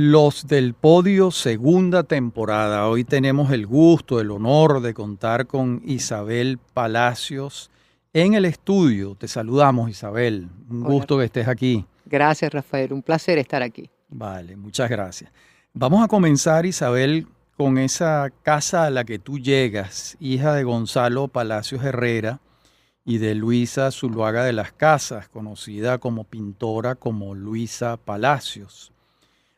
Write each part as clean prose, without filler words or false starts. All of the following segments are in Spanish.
Los del Podio, segunda temporada. Hoy tenemos el gusto, el honor de contar con Isabel Palacios en el estudio. Te saludamos, Isabel. Un Hola, gusto que estés aquí. gracias Rafael, un placer estar aquí. Vale, muchas gracias. Vamos a comenzar, Isabel, con esa casa a la que tú llegas, hija de Gonzalo Palacios Herrera y de Luisa Zuluaga de las Casas, conocida como pintora como Luisa Palacios.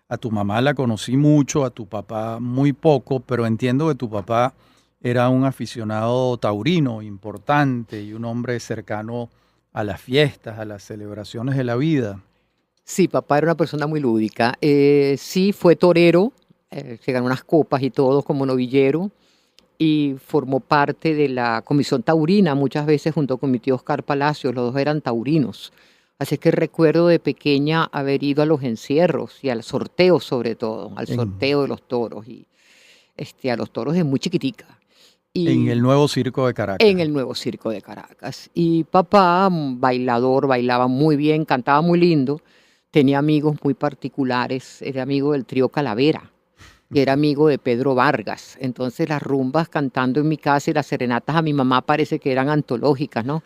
A tu mamá la conocí mucho, a tu papá muy poco, pero entiendo que tu papá era un aficionado taurino importante y un hombre cercano a las fiestas, a las celebraciones de la vida. Sí, papá era una persona muy lúdica. Sí, fue torero, se ganó unas copas y todo como novillero y formó parte de la comisión taurina muchas veces junto con mi tío Oscar Palacios, los dos eran taurinos. Así que recuerdo de pequeña haber ido a los encierros y al sorteo sobre todo, al En, sorteo de los toros y a los toros de muy chiquitica. en el Y nuevo circo de en Caracas. el nuevo circo de Caracas. Y papá, bailador, bailaba muy bien, cantaba muy lindo, tenía amigos muy particulares, era amigo del trío Calavera, y era amigo de Pedro Vargas. Entonces las rumbas cantando en mi casa y las serenatas a mi mamá parece que eran antológicas, ¿no?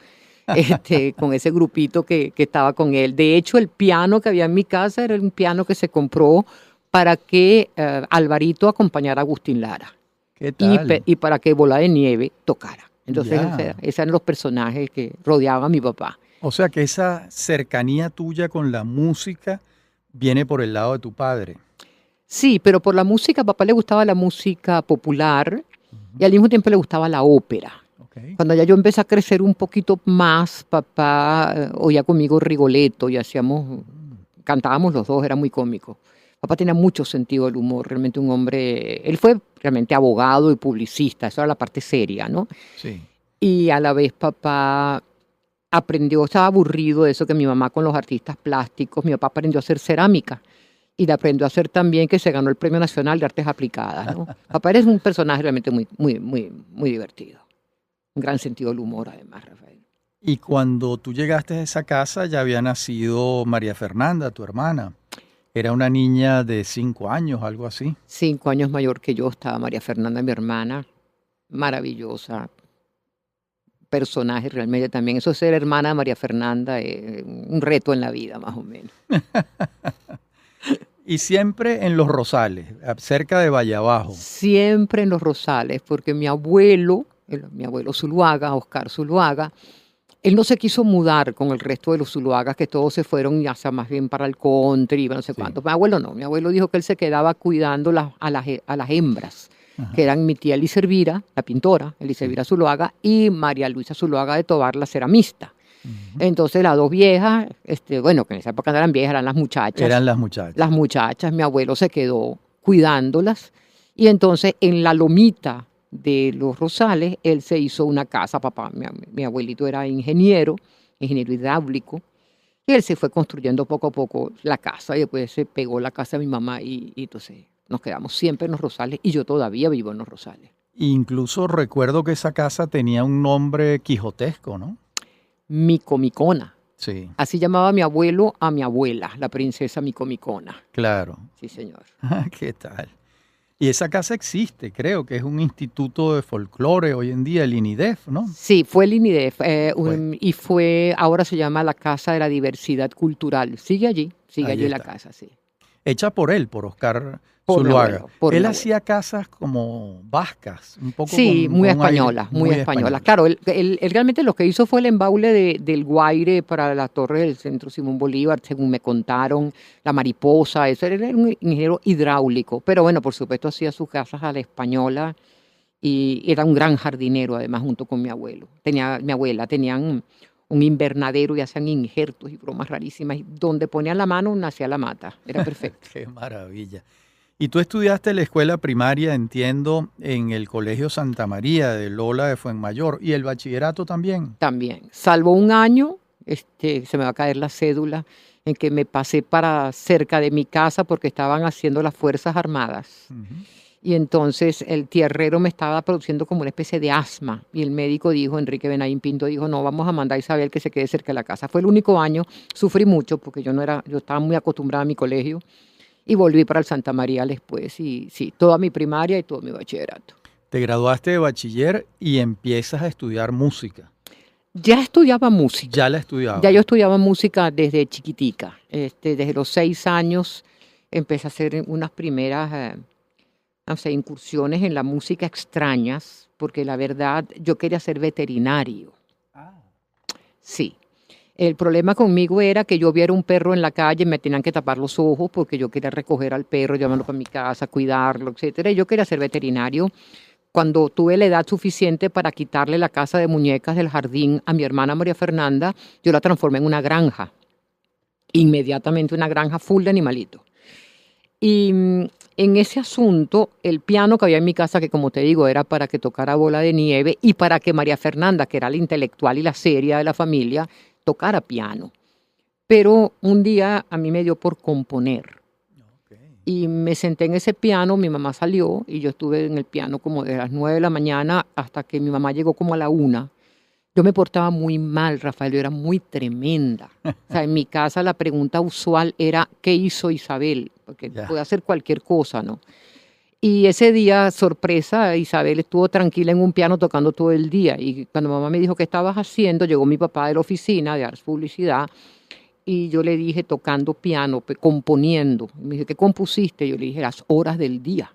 Con ese grupito que estaba con él. De hecho, el piano que había en mi casa era un piano que se compró para que Alvarito acompañara a Agustín Lara ¿Qué tal? y para que Bola de Nieve tocara. Entonces, Ya. esos eran los personajes que rodeaban a mi papá. O sea que esa cercanía tuya con la música viene por el lado de tu padre. Sí, pero por la música, a papá le gustaba la música popular Ujú. y al mismo tiempo le gustaba la ópera. Ok. Cuando ya yo empecé a crecer un poquito más, papá oía conmigo Rigoletto y Mm. cantábamos los dos, era muy cómico. Papá tenía mucho sentido del humor, realmente un hombre, él fue realmente abogado y publicista, eso era la parte seria, ¿no? Sí. Y a la vez papá aprendió, estaba aburrido de eso que mi mamá con los artistas plásticos, mi papá aprendió a hacer cerámica y la aprendió a hacer también que se ganó el Premio Nacional de Artes Aplicadas, ¿no? Papá eres un personaje realmente muy divertido. Un gran sentido del humor además, Rafael. Y cuando tú llegaste a esa casa ya había nacido María Fernanda, tu hermana. Era una niña de 5 años, algo así. 5 años mayor que yo estaba María Fernanda, mi hermana, maravillosa, personaje realmente también. Eso de ser hermana de María Fernanda es un reto en la vida, más o menos. Y siempre en Los Rosales, cerca de Valle Abajo. Siempre en los Rosales, porque mi abuelo, mi abuelo Zuluaga, Oscar Zuluaga, él no se quiso mudar con el resto de los Zuluagas, que todos se fueron ya sea más bien para el country, no sé Sí. cuánto. Mi abuelo no, mi abuelo dijo que él se quedaba cuidando a las hembras, que Ajá. eran mi tía Elis Elvira, la pintora, Elis Sí. Elvira Zuluaga, y María Luisa Zuluaga de Tobar, la ceramista. Ujú. Entonces las dos viejas, bueno, que en esa época no eran viejas, eran Eran las las muchachas. muchachas, mi abuelo se quedó cuidándolas, y entonces en la lomita de los Rosales, él se hizo una casa, papá, mi abuelito era ingeniero, ingeniero hidráulico, y él se fue construyendo poco a poco la casa, y después se pegó la casa de mi mamá, y entonces nos quedamos siempre en los Rosales, y yo todavía vivo en los Rosales. Incluso recuerdo que esa casa tenía un nombre quijotesco, ¿no? Micomicona, Sí, así llamaba mi abuelo a mi abuela, la princesa Micomicona. claro. Sí, señor. ¿Qué tal? Y esa casa existe, creo que es un instituto de folclore hoy en día, el INIDEF, ¿no? Sí, fue el INIDEF Fue. y ahora se llama la Casa de la Diversidad Cultural. Sigue Ahí allí la está. casa, sí. Hecha por él, por Oscar Por mi Zuluaga. abuelo, por mi Él abuelo. hacía casas como vascas, un poco Sí, muy con un aire española, muy muy española. español. Claro, él realmente lo que hizo fue el embaule del Guaire para la torre del Centro Simón Bolívar, según me contaron, la mariposa, eso, él era un ingeniero hidráulico, pero bueno, por supuesto hacía sus casas a la española y era un gran jardinero además junto con mi abuelo. Mi abuela, tenían un invernadero y hacían injertos y bromas rarísimas, y donde ponían la mano nacía la mata, era perfecto. Qué maravilla. Y tú estudiaste la escuela primaria, entiendo, en el Colegio Santa María de Lola de Fuenmayor y el bachillerato también. También, salvo un año, se me va a caer la cédula, en que me pasé para cerca de mi casa porque estaban haciendo las Fuerzas Armadas. Ujú. Y entonces el tierrero me estaba produciendo como una especie de asma. Y el médico dijo, Enrique Benaín Pinto, dijo, no, vamos a mandar a Isabel que se quede cerca de la casa. Fue el único año, sufrí mucho porque yo estaba muy acostumbrada a mi colegio. y volví para el Santa María después. Y sí, toda mi primaria y todo mi bachillerato. Te graduaste de bachiller y empiezas a estudiar música. Ya estudiaba música. Ya la Ya yo estudiaba. estudiaba música desde chiquitica. Desde los 6 años empecé a hacer unas primeras no sé, incursiones en la música extrañas, porque la verdad yo quería ser veterinario. Ah. Sí. El problema conmigo era que yo viera un perro en la calle, me tenían que tapar los ojos porque yo quería recoger al perro, llevarlo para mi casa, cuidarlo, etcétera. Y yo quería ser veterinario. Cuando tuve la edad suficiente para quitarle la casa de muñecas del jardín a mi hermana María Fernanda, yo la transformé en una granja. Inmediatamente una granja full de animalitos. Y en ese asunto, el piano que había en mi casa, que como te digo, era para que tocara Bola de Nieve y para que María Fernanda, que era la intelectual y la seria de la familia, tocara piano. Pero un día a mí me dio por componer. Okay. Y me senté en ese piano, mi mamá salió y yo estuve en el piano como de las 9 de la mañana hasta que mi mamá llegó como a la 1. Yo me portaba muy mal, Rafael, yo era muy tremenda. O sea, en mi casa la pregunta usual era, ¿qué hizo Isabel? Porque Ya. puede hacer cualquier cosa, ¿no? Y ese día, sorpresa, Isabel estuvo tranquila en un piano tocando todo el día. Y cuando mamá me dijo, ¿qué estabas haciendo? Llegó mi papá de la oficina de Arts Publicidad y yo le dije, tocando piano, componiendo. Y me dice, ¿qué compusiste? Yo le dije, las horas del día.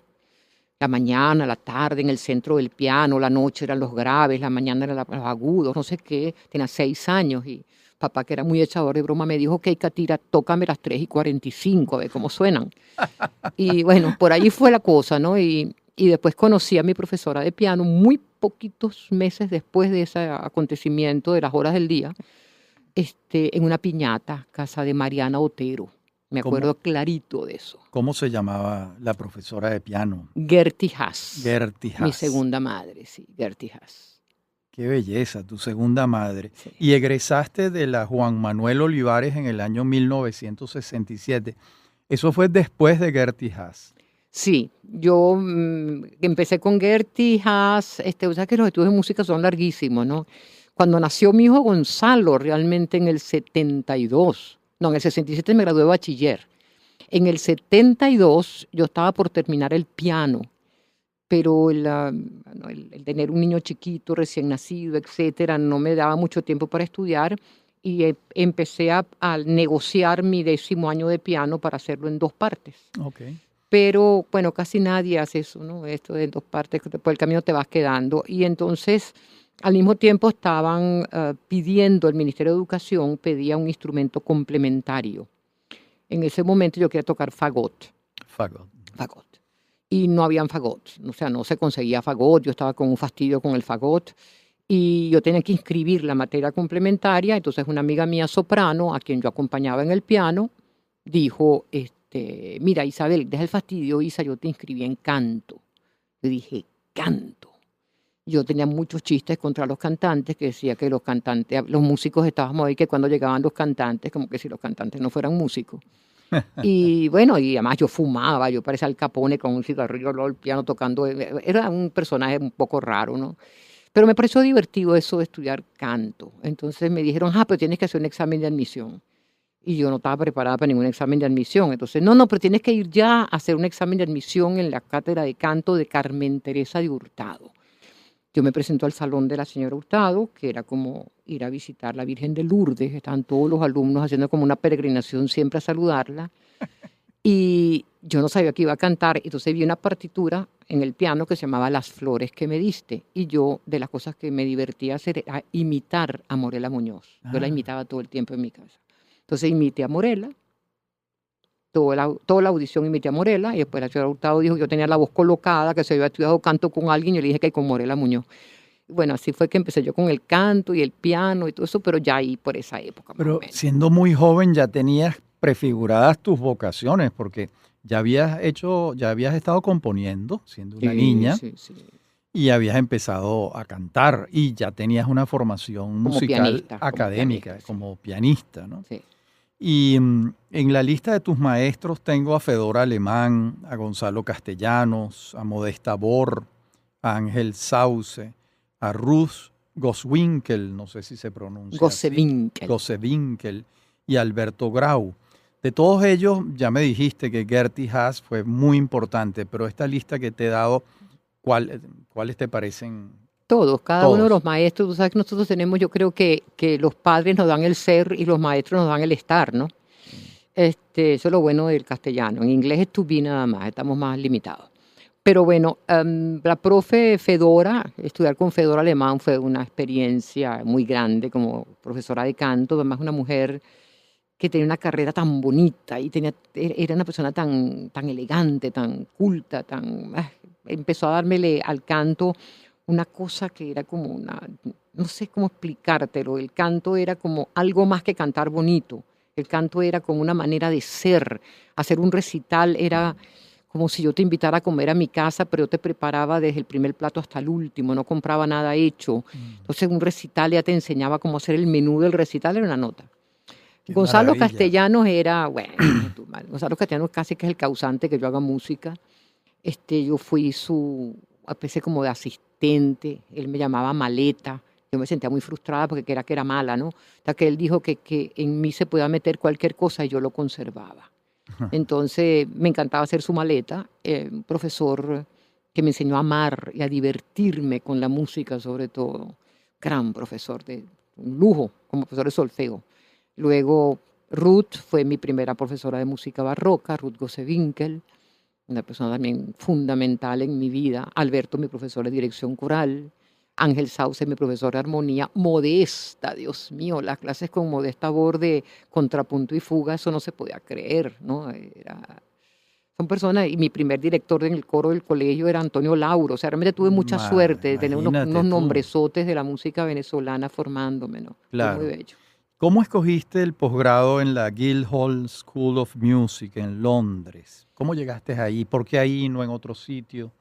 La mañana, la tarde en el centro del piano, la noche eran los graves, la mañana eran los agudos, no sé qué. Tenía 6 años y papá, que era muy echador de broma, me dijo, ok, Catira, tócame las 3:45, a ver cómo suenan. Y bueno, por ahí fue la cosa, ¿no? Y después conocí a mi profesora de piano muy poquitos meses después de ese acontecimiento de las horas del día, en una piñata, casa de Mariana Otero. Me ¿Cómo, acuerdo clarito de eso. cómo se llamaba la profesora de piano? Gertie Haas, Gertie mi Haas. segunda madre, sí, Gertie Haas. Qué belleza, tu segunda madre. Sí. Y egresaste de la Juan Manuel Olivares en el año 1967. Eso fue después de Gertie Haas. Sí, yo empecé con Gertie Haas, o sea que los estudios de música son larguísimos, ¿no? Cuando nació mi hijo Gonzalo, realmente en el 72, no, en el 67 me gradué de bachiller. En el 72 yo estaba por terminar el piano, pero el tener un niño chiquito, recién nacido, etcétera, no me daba mucho tiempo para estudiar y empecé a negociar mi 10º año de piano para hacerlo en 2 partes. Okay. Pero bueno, casi nadie hace eso, ¿no? Esto de 2 partes, que por el camino te vas quedando. Y entonces, al mismo tiempo estaban pidiendo, el Ministerio de Educación pedía un instrumento complementario. En ese momento yo quería tocar fagot. Fagot. Fagot. Y no habían fagot, o sea, no se conseguía fagot, yo estaba con un fastidio con el fagot y yo tenía que inscribir la materia complementaria, entonces una amiga mía soprano, a quien yo acompañaba en el piano, dijo, mira Isabel, deja el fastidio, Isa, yo te inscribí en canto. Yo dije, canto. Yo tenía muchos chistes contra los cantantes, que decía que los cantantes, los músicos estábamos ahí, que cuando llegaban los cantantes, como que si los cantantes no fueran músicos. Y bueno, y además yo fumaba, yo parecía Al Capone con un cigarrillo al lado del piano tocando, era un personaje un poco raro, ¿no? Pero me pareció divertido eso de estudiar canto. Entonces me dijeron, pero tienes que hacer un examen de admisión. Y yo no estaba preparada para ningún examen de admisión. Entonces, no, pero tienes que ir ya a hacer un examen de admisión en la cátedra de canto de Carmen Teresa de Hurtado. Yo me presento al salón de la señora Hurtado, que era como ir a visitar la Virgen de Lourdes. Estaban todos los alumnos haciendo como una peregrinación siempre a saludarla. Y yo no sabía que iba a cantar. Entonces vi una partitura en el piano que se llamaba Las flores que me diste. Y yo, de las cosas que me divertía hacer, era imitar a Morela Muñoz. Yo la imitaba todo el tiempo en mi casa. Entonces imité a Morela. Toda la audición imité a Morela y después la señora Hurtado dijo que yo tenía la voz colocada, que se había estudiado canto con alguien y yo le dije que con Morela Muñoz. Bueno, así fue que empecé yo con el canto y el piano y todo eso, pero ya ahí por esa época. Pero siendo muy joven ya tenías prefiguradas tus vocaciones porque ya habías estado componiendo siendo una niña sí. y habías empezado a cantar y ya tenías una formación musical académica como pianista, ¿no? Sí. Y en la lista de tus maestros tengo a Fedor Alemán, a Gonzalo Castellanos, a Modesta Bor, a Ángel Sauce, a Ruth Goswinkel, no sé si se pronuncia Gosewinkel. así, Gosewinkel, y Alberto Grau. De todos ellos, ya me dijiste que Gertie Haas fue muy importante, pero esta lista que te he dado, ¿cuáles te parecen? Todos, cada uno de los Todos. maestros, tú sabes que nosotros tenemos, yo creo que los padres nos dan el ser y los maestros nos dan el estar, ¿no? Sí. Eso es lo bueno del castellano. En inglés es to be nada más, estamos más limitados. Pero bueno, la profe Fedora, estudiar con Fedora Alemán fue una experiencia muy grande como profesora de canto, además una mujer que tenía una carrera tan bonita y era una persona tan elegante, tan culta, empezó a dármele al canto una cosa que era como no sé cómo explicártelo, el canto era como algo más que cantar bonito, el canto era como una manera de ser, hacer un recital era como si yo te invitara a comer a mi casa, pero yo te preparaba desde el primer plato hasta el último, no compraba nada hecho. Mm, Entonces un recital ya te enseñaba cómo hacer el menú del recital, era una nota. qué Gonzalo maravilla. Castellanos era, bueno, Gonzalo Castellanos casi que es el causante que yo haga música. Yo fui su, empecé como de asistente, él me llamaba maleta, yo me sentía muy frustrada porque era que era mala, ¿no? Hasta que él dijo que en mí se podía meter cualquier cosa y yo lo conservaba. Entonces me encantaba hacer su maleta, un profesor que me enseñó a amar y a divertirme con la música sobre todo, gran profesor, de un lujo como profesor de solfeo. Luego Ruth fue mi primera profesora de música barroca, Ruth Gosewinkel, una persona también fundamental en mi vida. Alberto, mi profesor de dirección coral. Ángel Sauce, mi profesor de armonía. Modesta, Dios mío, las clases con Modesta Borde, contrapunto y fuga, eso no se podía creer, ¿no? Son personas, y mi primer director en el coro del colegio era Antonio Lauro. O sea, realmente tuve mucha suerte de tener Imagínate unos tú. nombresotes de la música venezolana formándome, ¿no? Fue muy Claro. bello. ¿Cómo escogiste el posgrado en la Guildhall School of Music en Londres? ¿Cómo llegaste ahí? ¿Por qué ahí y no en otro sitio?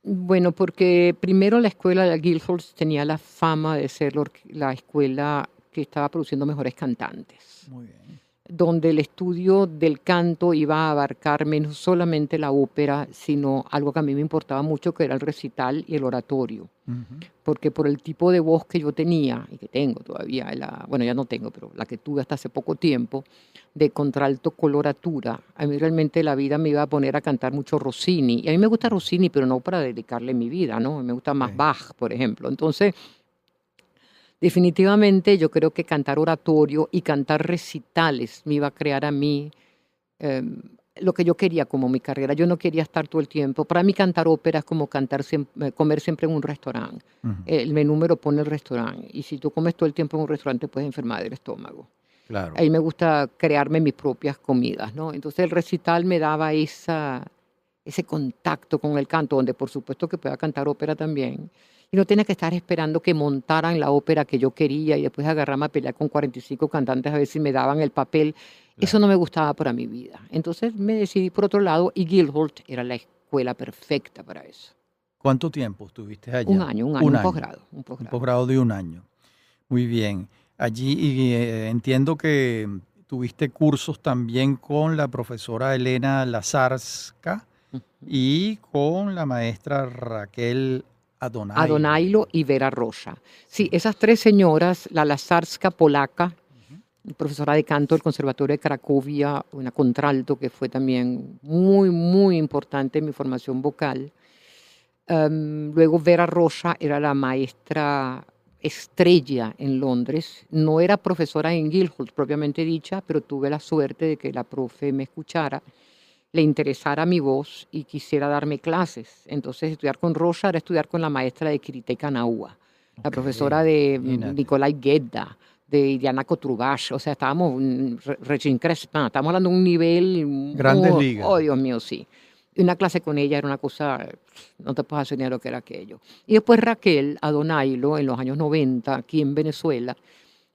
Bueno, porque primero la escuela de Guildford tenía la fama de ser la escuela que estaba produciendo mejores cantantes, Muy bien. donde el estudio del canto iba a abarcar menos solamente la ópera, sino algo que a mí me importaba mucho, que era el recital y el oratorio, Ujú. porque por el tipo de voz que yo tenía, y que tengo todavía, bueno, ya no tengo, pero la que tuve hasta hace poco tiempo, de contralto coloratura, a mí realmente la vida me iba a poner a cantar mucho Rossini, y a mí me gusta Rossini, pero no para dedicarle mi vida, ¿no? Me gusta más Sí. Bach, por ejemplo. Entonces, definitivamente yo creo que cantar oratorio y cantar recitales me iba a crear a mí eh, lo que yo quería como mi carrera. Yo no quería estar todo el tiempo. Para mí cantar ópera es como comer siempre en un restaurante. Ujú. El menú me lo pone el restaurante. Y si tú comes todo el tiempo en un restaurante, puedes enfermar del estómago. A Claro. mí me gusta crearme mis propias comidas, ¿no? Entonces el recital me daba ese contacto con el canto, donde por supuesto que pueda cantar ópera también. Y no tenía que estar esperando que montaran la ópera que yo quería y después agarrarme a pelear con 45 cantantes a ver si me daban el papel. Eso Claro. no me gustaba para mi vida. Entonces me decidí por otro lado y Guildhall era la escuela perfecta para eso. ¿Cuánto tiempo estuviste allá? Un año, Un un año. posgrado, un Un posgrado. posgrado de un año. Muy bien. Allí y, entiendo que tuviste cursos también con la profesora Elena Lazarska y con la maestra Raquel Adonailo. Adonailo y Vera Rocha. Sí, Sí. esas tres señoras, la Lazarska polaca, Ujú. profesora de canto del Conservatorio de Cracovia, una contralto que fue también muy importante en mi formación vocal. Luego Vera Rocha era la maestra estrella en Londres. No era profesora en Guildhall propiamente dicha, pero tuve la suerte de que la profe me escuchara, le interesara mi voz y quisiera darme clases. Entonces estudiar con Rocha era estudiar con la maestra de Kirite Kanaua, la Ok, profesora de imagínate. Nikolai Gedda, de Diana Kotrubash. O sea, estábamos, Regine Crespin, estábamos hablando de un nivel, Grandes ligas. oh Dios mío, sí. Y una clase con ella era una cosa, no te puedo hacer ni idea lo que era aquello. Y después Raquel Adonailo, en los años 90, aquí en Venezuela,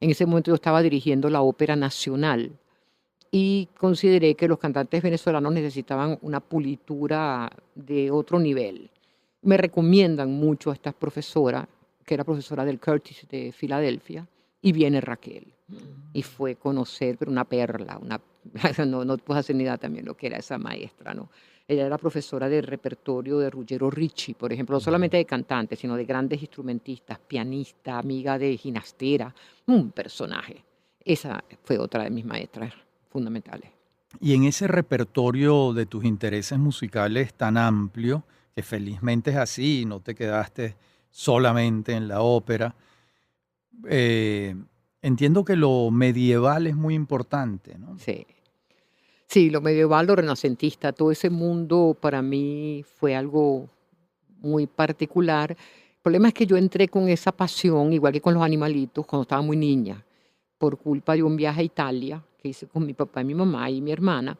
en ese momento yo estaba dirigiendo la Ópera Nacional y consideré que los cantantes venezolanos necesitaban una pulitura de otro nivel. Me recomiendan mucho a esta profesora, que era profesora del Curtis de Filadelfia, y viene Raquel. Y fue conocer, pero una perla, no puedo hacer ni idea también lo que era esa maestra, ¿no? Ella era profesora de repertorio de Ruggero Ricci, por ejemplo, no Ujú. solamente de cantantes, sino de grandes instrumentistas, pianista, amiga de Ginastera, un personaje. Esa fue otra de mis maestras fundamentales. Y en ese repertorio de tus intereses musicales tan amplio, que felizmente es así, no te quedaste solamente en la ópera, eh, entiendo que lo medieval es muy importante, ¿no? Sí. Sí, lo medieval, lo renacentista, todo ese mundo para mí fue algo muy particular. El problema es que yo entré con esa pasión, igual que con los animalitos, cuando estaba muy niña, por culpa de un viaje a Italia que hice con mi papá y mi mamá y mi hermana.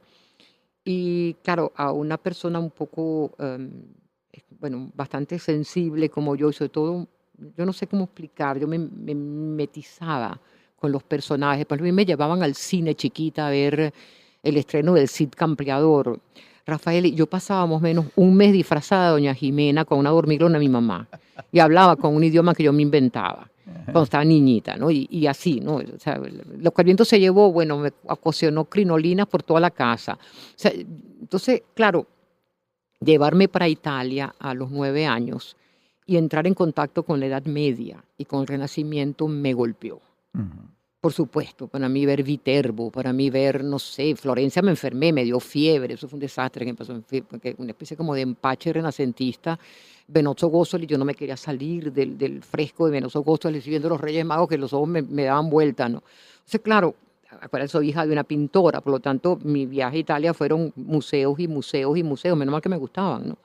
Y claro, a una persona un poco, bueno, bastante sensible como yo, y sobre todo, yo no sé cómo explicar, yo me mimetizaba con los personajes. Por ejemplo, a mí me llevaban al cine chiquita a ver el estreno del Cid Campeador. Rafael y yo pasábamos menos un mes disfrazada de Doña Jimena con una dormilona de mi mamá y hablaba con un idioma que yo me inventaba cuando estaba niñita, ¿no? Y así, ¿no? O sea, lo que el viento se llevó, bueno, me ocasionó crinolinas por toda la casa. O sea, entonces, claro, llevarme para Italia a los 9 años y entrar en contacto con la Edad Media y con el Renacimiento me golpeó. Ujú. Por supuesto, para mí ver Viterbo, para mí ver, no sé, Florencia me enfermé, me dio fiebre, eso fue un desastre que me pasó, porque una especie como de empache renacentista. Benozzo Gozzoli, yo no me quería salir del fresco de Benozzo Gozzoli, viendo los Reyes Magos que los ojos me daban vuelta, ¿no? Entonces, claro, acuérdate, soy hija de una pintora, por lo tanto, mi viaje a Italia fueron museos y museos y museos, menos mal que me gustaban, ¿no?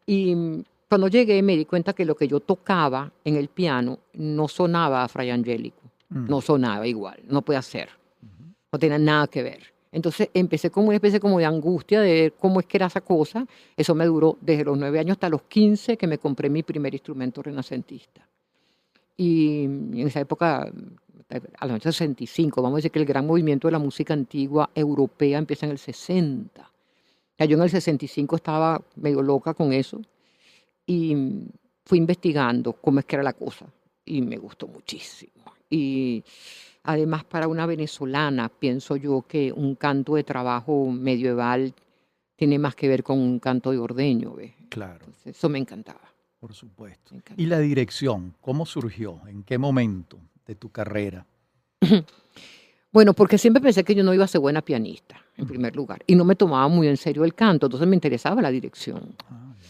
Y cuando llegué me di cuenta que lo que yo tocaba en el piano no sonaba a Fray Angélico, Mm. no sonaba igual, no podía ser, Ujú. no tenía nada que ver. Entonces empecé como una especie como de angustia de ver cómo es que era esa cosa. Eso me duró desde los 9 años hasta los 15 que me compré mi primer instrumento renacentista. Y en esa época, a los años 65, vamos a decir que el gran movimiento de la música antigua europea empieza en el 60. Ya yo en el 65 estaba medio loca con eso y fui investigando cómo es que era la cosa y me gustó muchísimo. Y además para una venezolana pienso yo que un canto de trabajo medieval tiene más que ver con un canto de ordeño, ¿ves? Claro, Entonces eso me encantaba, por supuesto. me ¿Y la encantaba. dirección? ¿Cómo surgió? ¿En qué momento de tu carrera? Bueno, porque siempre pensé que yo no iba a ser buena pianista, en Ujú. primer lugar, y no me tomaba muy en serio el canto, entonces me interesaba la dirección. Ah, bien.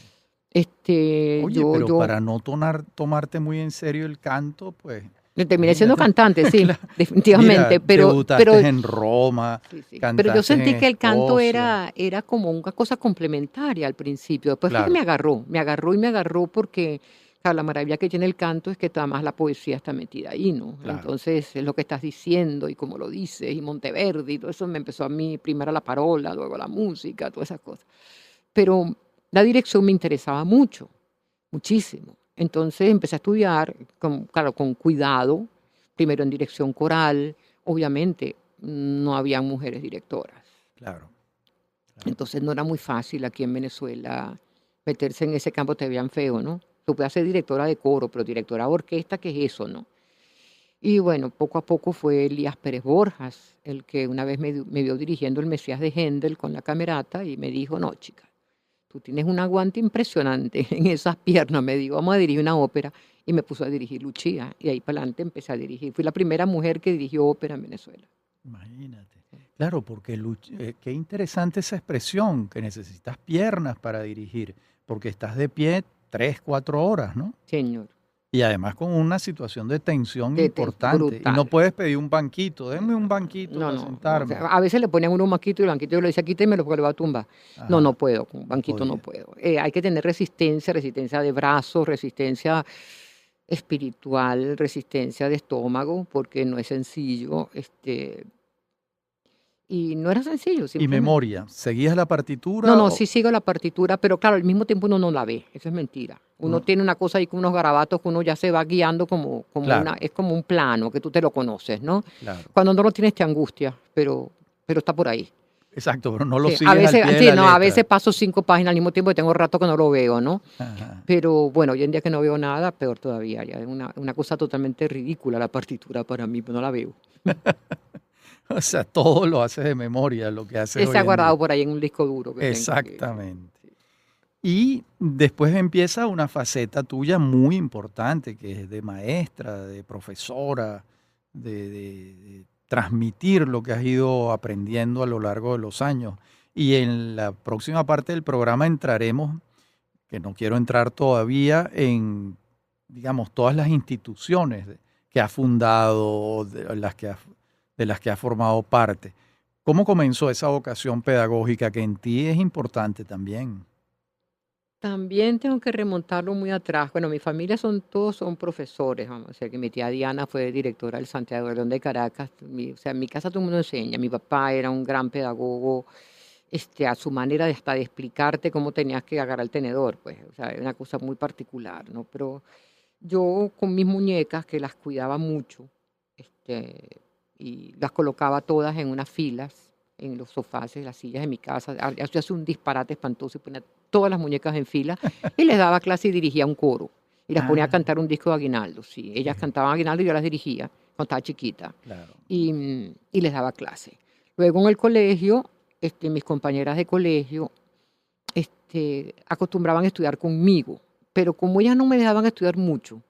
Este, Oye, yo, pero yo para no tomarte muy en serio el canto, pues terminé siendo imagínate. cantante, sí, Cla- Mira, definitivamente, debutaste pero en Roma, sí, sí. Pero yo cantaste sentí en que el canto Escocia. era como una cosa complementaria al principio. Después fue que Claro, me agarró y me agarró porque, claro, la maravilla que tiene el canto es que además la poesía está metida ahí, ¿no? claro. Entonces es lo que estás diciendo y cómo lo dices y Monteverdi y todo eso me empezó a mí, primero la parola, luego la música, todas esas cosas. Pero la dirección me interesaba mucho, muchísimo. Entonces empecé a estudiar, claro, con cuidado, primero en dirección coral, obviamente no había mujeres directoras. Claro, claro. Entonces no era muy fácil aquí en Venezuela meterse en ese campo, te veían feo, ¿no? Tú puedes ser directora de coro, pero directora de orquesta, ¿qué es eso, no? Y bueno, poco a poco fue Elías Pérez Borjas, el que una vez me vio dirigiendo el Mesías de Händel con la camerata y me dijo, no, chica, tú tienes un aguante impresionante en esas piernas, me dijo, vamos a dirigir una ópera. Y me puso a dirigir Luchía, y ahí para adelante empecé a dirigir. Fui la primera mujer que dirigió ópera en Venezuela. Imagínate. Claro, porque qué interesante esa expresión, que necesitas piernas para dirigir, porque estás de pie 3, 4 horas, ¿no? Señor, Y además con una situación de tensión importante. Y no brutal. puedes pedir un banquito, denme un banquito No, para no, no. O sentarme. sea, a veces le ponían uno un banquito y el banquito yo le decía, quítemelo porque le va a tumbar. No, no Ajá, puedo, con un no banquito no podía. puedo. Hay que tener resistencia, resistencia de brazos, resistencia espiritual, resistencia de estómago, porque no es sencillo. Y no era sencillo, Y simplemente. memoria, ¿seguías la No, partitura no, o sí sigo la partitura, pero claro, al mismo tiempo uno no la ve, eso es mentira. Uno uno? tiene una cosa ahí con unos garabatos que uno ya se va guiando Claro, es como un plano que tú te lo conoces, ¿no? claro. Cuando no lo tienes te angustia, pero está por ahí. Exacto, pero no lo Sí, a sigues al veces, pie de sí, la no, a veces letra. paso 5 páginas al mismo tiempo y tengo rato que no lo veo, ¿no? Ajá. Pero bueno, hoy en día que no veo nada, peor todavía. Ya es una cosa totalmente ridícula la partitura para mí, pero no la veo. O sea, todo lo haces de memoria, lo que haces Se hoy ha en día. guardado por ahí en un disco duro que tengo aquí. Sí, Exactamente. sí. Y después empieza una faceta tuya muy importante, que es de maestra, de profesora, de transmitir lo que has ido aprendiendo a lo largo de los años. Y en la próxima parte del programa entraremos, que no quiero entrar todavía, en, digamos, todas las instituciones que ha fundado, de las que ha formado parte. ¿Cómo comenzó esa vocación pedagógica que en ti es importante también? También tengo que remontarlo muy atrás. Bueno, mi familia todos son profesores, vamos a decir que mi tía Diana fue directora del Santiago de León de Caracas. O sea, en mi casa todo el mundo enseña. Mi papá era un gran pedagogo, a su manera de hasta de explicarte cómo tenías que agarrar el tenedor, pues, o sea, era una cosa muy particular, ¿no? Pero yo con mis muñecas, que las cuidaba mucho, este, y las colocaba todas en unas filas, en los sofás, en las sillas de mi casa. Yo hacía un disparate espantoso y ponía todas las muñecas en fila y les daba clase y dirigía un coro. Y las ponía a Ah, cantar un disco de Aguinaldo. Sí, ellas qué- cantaban Aguinaldo y yo las dirigía cuando estaba chiquita. claro. Y les daba clase. Luego en el colegio, mis compañeras de colegio acostumbraban a estudiar conmigo, pero como ellas no me dejaban estudiar mucho,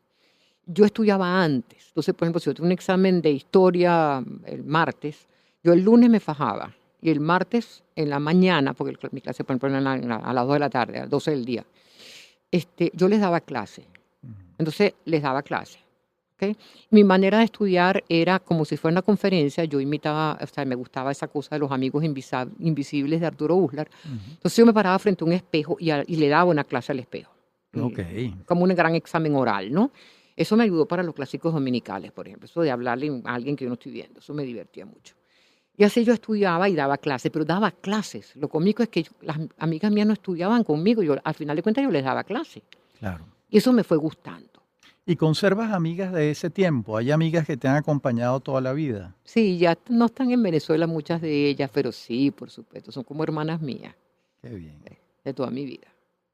yo estudiaba antes. Entonces, por ejemplo, si yo tengo un examen de historia el martes, yo el lunes me fajaba y el martes en la mañana, porque mi clase, por ejemplo, era a las 2 de la tarde, a las 12 del día, yo les daba clase. Ujú. Entonces, les daba clase. ¿Ok? Mi manera de estudiar era como si fuera una conferencia, yo imitaba, o sea, me gustaba esa cosa de los amigos invisibles de Arturo Uslar. Ujú. Entonces yo me paraba frente a un espejo y le daba una clase al espejo, Ok, como un gran examen oral, ¿no? Eso me ayudó para los clásicos dominicales, por ejemplo, eso de hablarle a alguien que yo no estoy viendo, eso me divertía mucho. Y así yo estudiaba y daba clases, pero daba clases. Lo cómico es que las amigas mías no estudiaban conmigo, yo al final de cuentas yo les daba clase. claro. Y eso me fue gustando. ¿Y conservas amigas de ese tiempo? ¿Hay amigas que te han acompañado toda la vida? Sí, ya no están en Venezuela muchas de ellas, pero sí, por supuesto, son como hermanas mías Qué bien, de toda mi vida.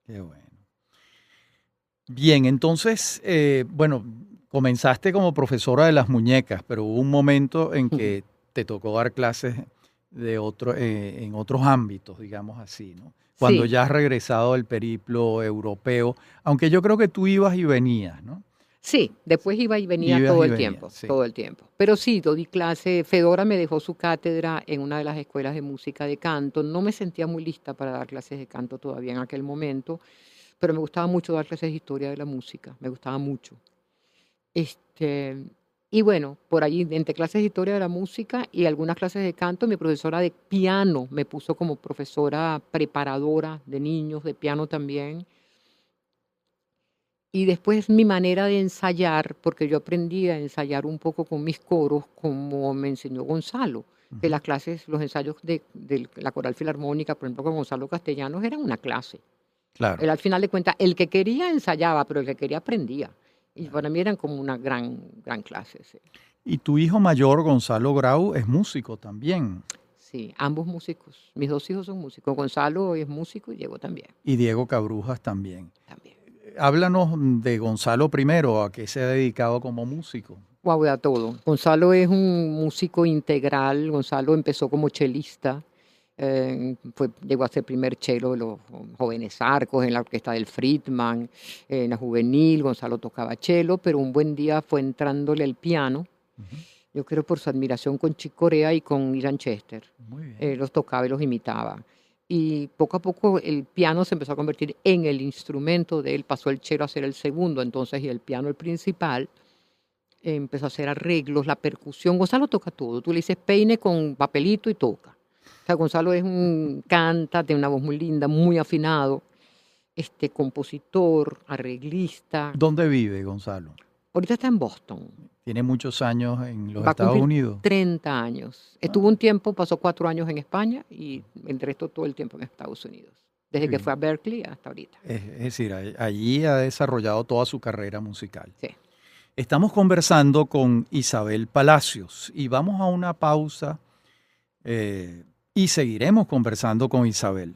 qué bueno. Bien, entonces, bueno, comenzaste como profesora de las muñecas, pero hubo un momento en que te tocó dar clases en otros ámbitos, digamos así, ¿no? Cuando Sí, ya has regresado del periplo europeo, aunque yo creo que tú ibas y venías, ¿no? sí, después iba y venía Ibas todo y el venías, tiempo, sí, todo el tiempo. Pero sí, yo di clase, Fedora me dejó su cátedra en una de las escuelas de música de canto. No me sentía muy lista para dar clases de canto todavía en aquel momento, pero me gustaba mucho dar clases de historia de la música, me gustaba mucho. Este, y bueno, por allí, entre clases de historia de la música y algunas clases de canto, mi profesora de piano me puso como profesora preparadora de niños de piano también. Y después mi manera de ensayar, porque yo aprendí a ensayar un poco con mis coros, como me enseñó Gonzalo, que ujú, las clases, los ensayos de la Coral Filarmónica, por ejemplo, con Gonzalo Castellanos, eran una clase. claro, Él al final de cuentas, el que quería ensayaba, pero el que quería aprendía. Y claro. para mí eran como una gran clase. Sí. Y tu hijo mayor, Gonzalo Grau, es músico también, Sí, ambos músicos. Mis dos hijos son músicos. Gonzalo es músico y Diego también. y Diego Cabrujas también. También. Háblanos de Gonzalo primero, a qué se ha dedicado como músico. Guau, a todo. Gonzalo es un músico integral. Gonzalo empezó como chelista. Llegó a ser primer chelo de los jóvenes arcos en la orquesta del Friedman, en la juvenil. Gonzalo tocaba chelo, pero un buen día fue entrándole el piano. Ujú. Yo creo por su admiración con Chick Corea y con Ian Chester. Muy bien. Los tocaba y los imitaba. Y poco a poco el piano se empezó a convertir en el instrumento de él, pasó el cello a ser el segundo, entonces, y el piano el principal. Empezó a hacer arreglos, la percusión. Gonzalo toca todo. Tú le dices peine con papelito y toca. O sea, Gonzalo es un canta, tiene una voz muy linda, muy afinado, compositor, arreglista. ¿Dónde vive Gonzalo? Ahorita está en Boston. Tiene muchos años en los Va a Estados cumplir Unidos. 30 años. Ah, Estuvo un tiempo, pasó 4 años en España y el resto todo el tiempo en Estados Unidos. qué Desde que fue a bien. Berkeley hasta ahorita. Es decir, allí ha desarrollado toda su carrera musical. Sí. Estamos conversando con Isabel Palacios y vamos a una pausa y seguiremos conversando con Isabel.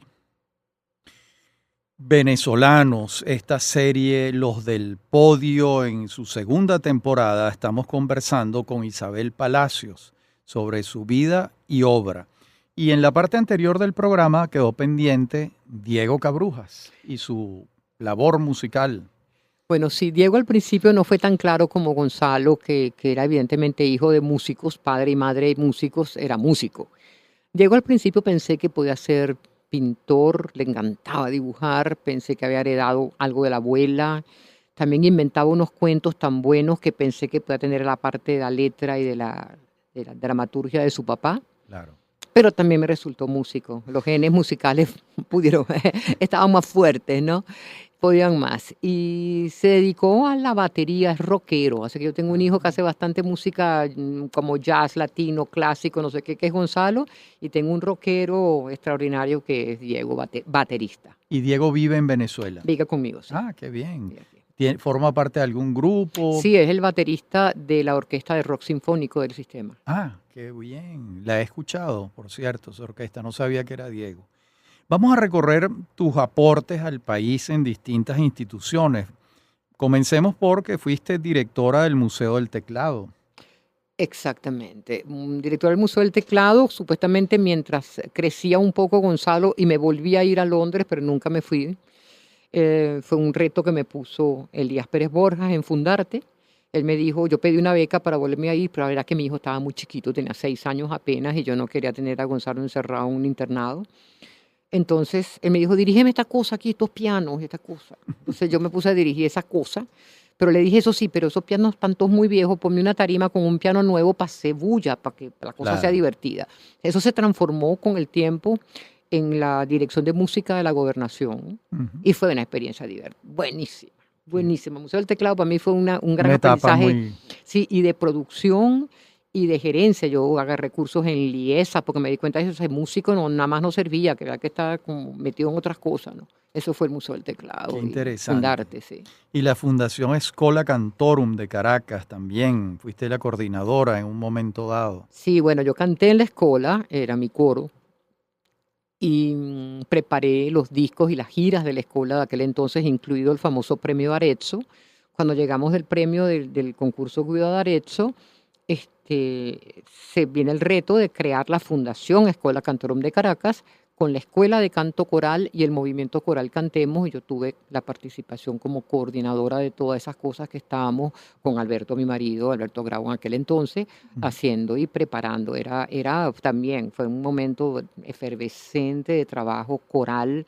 Venezolanos, esta serie Los del Podio en su segunda temporada, estamos conversando con Isabel Palacios sobre su vida y obra. Y en la parte anterior del programa quedó pendiente Diego Cabrujas y su labor musical. Bueno, sí, Diego al principio no fue tan claro como Gonzalo, que era evidentemente hijo de músicos, padre y madre músicos, era músico. Diego al principio pensé que podía ser pintor, le encantaba dibujar, pensé que había heredado algo de la abuela. También inventaba unos cuentos tan buenos que pensé que podía tener la parte de la letra y de la dramaturgia de su papá. Claro. Pero también me resultó músico. Los genes musicales pudieron, estaban más fuertes, ¿no? Podían más. Y se dedicó a la batería, es rockero. Así que yo tengo un hijo que hace bastante música como jazz, latino, clásico, no sé qué, que es Gonzalo. Y tengo un rockero extraordinario que es Diego, baterista. Y Diego vive en Venezuela. Vive conmigo, sí. Ah, qué bien. Sí, aquí. ¿Forma parte de algún grupo? Sí, es el baterista de la orquesta de rock sinfónico del sistema. Ah, qué bien. La he escuchado, por cierto, su orquesta. No sabía que era Diego. Vamos a recorrer tus aportes al país en distintas instituciones. Comencemos porque fuiste directora del Museo del Teclado. Exactamente. Un director del Museo del Teclado, supuestamente mientras crecía un poco Gonzalo y me volví a ir a Londres, pero nunca me fui. Fue un reto que me puso Elías Pérez Borjas en Fundarte. Él me dijo, yo pedí una beca para volverme a ir, pero la verdad que mi hijo estaba muy chiquito, tenía 6 años apenas y yo no quería tener a Gonzalo encerrado en un internado. Entonces él me dijo, dirígeme esta cosa aquí, estos pianos, esta cosa. Entonces yo me puse a dirigir esa cosa, pero le dije, eso sí, pero esos pianos están todos muy viejos, ponme una tarima con un piano nuevo para hacer bulla, para que la cosa sea Claro. divertida. Eso se transformó con el tiempo en la dirección de música de la gobernación Ujú. y fue una experiencia buenísima, buenísima. El Museo del Teclado para mí fue un gran Una etapa aprendizaje, muy... sí, y de producción y de gerencia. Yo agarré cursos en Liesa porque me di cuenta de que ese músico no, nada más no servía, que era que estaba como metido en otras cosas, ¿no? Eso fue el Museo del Teclado. Qué Y interesante. Fundarte, sí. Y la Fundación Schola Cantorum de Caracas también. Fuiste la coordinadora en un momento dado. Sí, bueno, yo canté en la escuela, era mi coro, y preparé los discos y las giras de la escuela de aquel entonces, incluido el famoso premio Arezzo. Cuando llegamos del premio del concurso Guido de Arezzo, se viene el reto de crear la Fundación Escuela Cantorum de Caracas con la Escuela de Canto Coral y el Movimiento Coral Cantemos, y yo tuve la participación como coordinadora de todas esas cosas que estábamos con Alberto, mi marido, Alberto Grau en aquel entonces, haciendo y preparando. Era también, fue un momento efervescente de trabajo coral,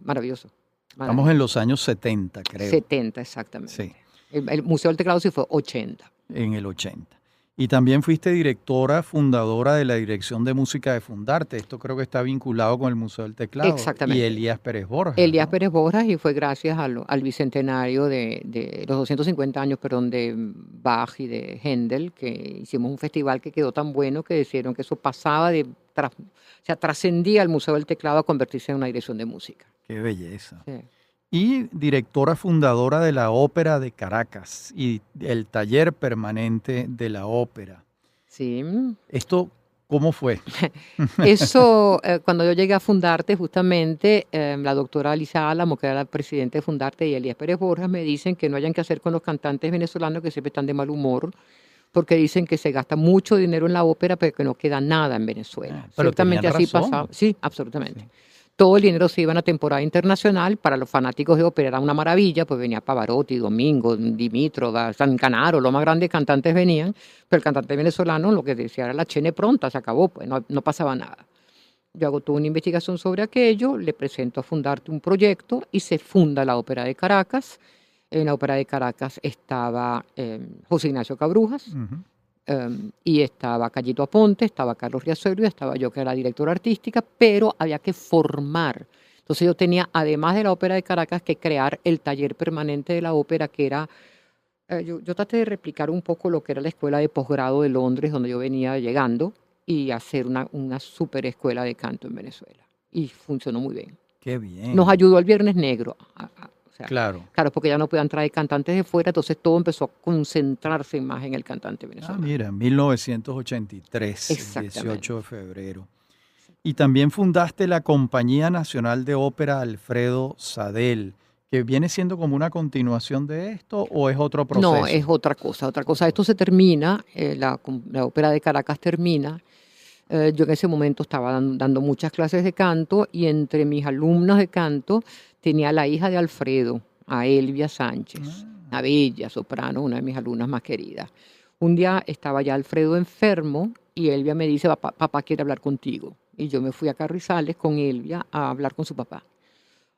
maravilloso. Estamos en los años 70, creo. 70, exactamente. Sí, El Museo del Teclado sí fue 80. en el 80. Y también fuiste directora, fundadora de la Dirección de Música de Fundarte. Esto creo que está vinculado con el Museo del Teclado. Exactamente. Y Elías Pérez Borjas. Elías ¿no? Pérez Borjas, y fue gracias al bicentenario de los 250 años, perdón, de Bach y de Händel, que hicimos un festival que quedó tan bueno que decidieron que eso pasaba o sea, trascendía el Museo del Teclado a convertirse en una dirección de música. Qué belleza. Sí. Y directora fundadora de la Ópera de Caracas y el taller permanente de la ópera. Sí. ¿Esto cómo fue? Eso, cuando yo llegué a Fundarte, justamente, la doctora Alicia Álamo, que era la presidenta de Fundarte, y Elías Pérez Borjas, me dicen que no hayan que hacer con los cantantes venezolanos que siempre están de mal humor, porque dicen que se gasta mucho dinero en la ópera, pero que no queda nada en Venezuela. Pero Ciertamente tenían así razón. pasaba. Sí, absolutamente. Sí. Todo el dinero se iba a una temporada internacional. Para los fanáticos de ópera era una maravilla, pues venía Pavarotti, Domingo, Dimitrov, San Canaro, los más grandes cantantes venían, pero el cantante venezolano lo que decía era la chene pronta, se acabó, pues no pasaba nada. Yo hago toda una investigación sobre aquello, le presento a Fundarte un proyecto y se funda la Ópera de Caracas. En la Ópera de Caracas estaba José Ignacio Cabrujas, Ujú. y estaba Callito Aponte, estaba Carlos Riazuelo y estaba yo, que era la directora artística, pero había que formar. Entonces yo tenía, además de la Ópera de Caracas, que crear el taller permanente de la ópera, que era, yo traté de replicar un poco lo que era la escuela de posgrado de Londres, donde yo venía llegando, y hacer una super escuela de canto en Venezuela. Y funcionó muy bien. Qué bien. Nos ayudó el Viernes Negro. O sea, Claro. claro, porque ya no podían traer cantantes de fuera, entonces todo empezó a concentrarse más en el cantante Ah, venezolano. mira, 1983, el Exactamente. 18 de febrero. Y también fundaste la Compañía Nacional de Ópera Alfredo Sadel, que viene siendo como una continuación de esto o es otro proceso. No, es otra cosa, otra cosa. Esto se termina, la ópera de Caracas termina. Yo en ese momento estaba dando muchas clases de canto y entre mis alumnos de canto tenía la hija de Alfredo, a Elvia Sánchez, una bella soprano, una de mis alumnas más queridas. Un día estaba ya Alfredo enfermo y Elvia me dice, papá quiere hablar contigo. Y yo me fui a Carrizales con Elvia a hablar con su papá.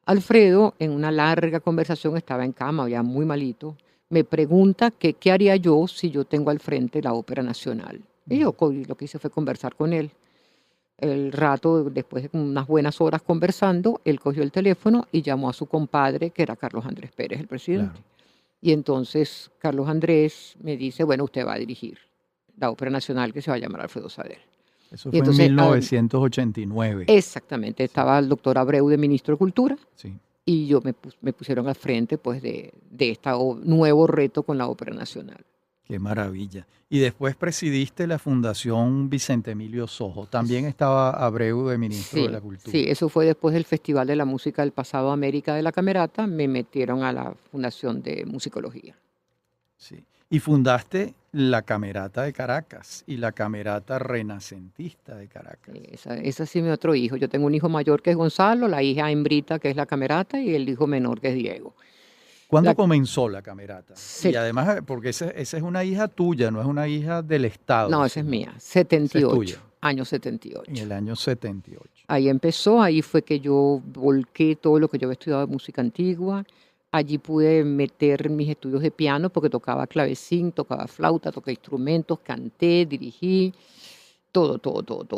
Alfredo, en una larga conversación, estaba en cama, ya muy malito, me pregunta que qué haría yo si yo tengo al frente la Ópera Nacional. Y yo lo que hice fue conversar con él. El rato, después de unas buenas horas conversando, él cogió el teléfono y llamó a su compadre, que era Carlos Andrés Pérez, el presidente. Claro. Y entonces Carlos Andrés me dice, bueno, usted va a dirigir la Ópera Nacional que se va a llamar Alfredo Sader. Eso Y fue en entonces, 1989. exactamente, estaba el doctor Abreu de ministro de Cultura Sí. y yo me pusieron al frente pues, de este nuevo reto con la Ópera Nacional. Qué maravilla. Y después presidiste la Fundación Vicente Emilio Sojo. También estaba Abreu de ministro de la Cultura. Sí, eso fue después del Festival de la Música del Pasado América de la Camerata, me metieron a la Fundación de Musicología. Sí. Y fundaste la Camerata de Caracas y la Camerata Renacentista de Caracas. Ese sí es mi otro hijo. Yo tengo un hijo mayor que es Gonzalo, la hija hembrita que es la Camerata y el hijo menor que es Diego. ¿Cuándo comenzó la Camerata? Sí. Y además, porque esa es una hija tuya, no es una hija del Estado. No, esa es mía, 78, es tuya. Año 78. En el año 78. Ahí empezó, ahí fue que yo volqué todo lo que yo había estudiado de música antigua. Allí pude meter mis estudios de piano porque tocaba clavecín, tocaba flauta, toqué instrumentos, canté, dirigí, todo.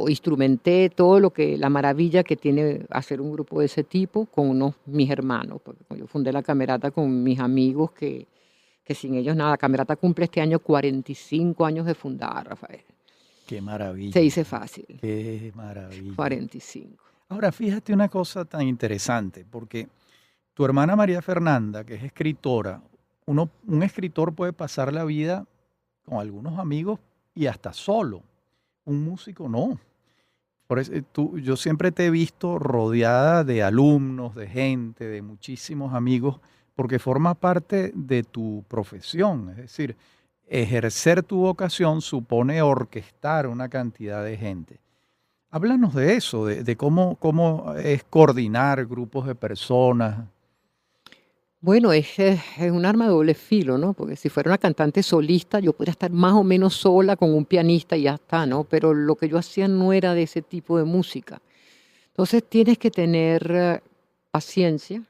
Instrumenté todo la maravilla que tiene hacer un grupo de ese tipo con mis hermanos, porque yo fundé la Camerata con mis amigos que sin ellos nada. La Camerata cumple este año 45 años de fundada, Rafael. Qué maravilla. Se dice fácil. Qué maravilla. 45. Ahora, fíjate una cosa tan interesante, porque tu hermana María Fernanda, que es escritora, un escritor puede pasar la vida con algunos amigos y hasta solo. Un músico no. Por eso, yo siempre te he visto rodeada de alumnos, de gente, de muchísimos amigos, porque forma parte de tu profesión. Es decir, ejercer tu vocación supone orquestar una cantidad de gente. Háblanos de eso, de cómo es coordinar grupos de personas. Bueno, es un arma de doble filo, ¿no? Porque si fuera una cantante solista, yo podría estar más o menos sola con un pianista y ya está, ¿no? Pero lo que yo hacía no era de ese tipo de música. Entonces tienes que tener paciencia.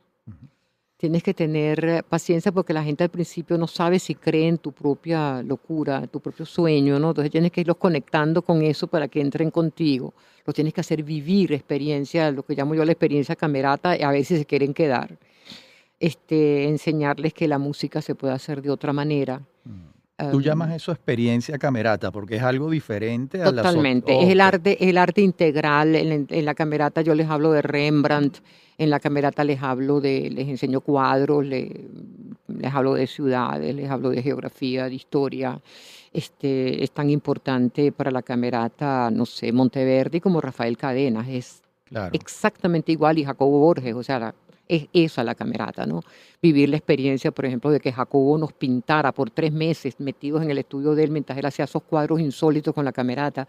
Tienes que tener paciencia porque la gente al principio no sabe si cree en tu propia locura, tu propio sueño, ¿no? Entonces tienes que irlos conectando con eso para que entren contigo. Los tienes que hacer vivir experiencia, lo que llamo yo la experiencia camerata, a ver si se quieren quedar. Enseñarles que la música se puede hacer de otra manera. Tú llamas eso experiencia camerata porque es algo diferente a las Totalmente, es el arte integral. En la camerata yo les hablo de Rembrandt, en la camerata les enseño cuadros, les hablo de ciudades, les hablo de geografía, de historia. Es tan importante para la camerata, no sé, Monteverdi como Rafael Cadenas, es exactamente igual, y Jacobo Borges, o sea, es esa la camerata, ¿no? Vivir la experiencia, por ejemplo, de que Jacobo nos pintara por 3 meses metidos en el estudio de él mientras él hacía esos cuadros insólitos con la camerata.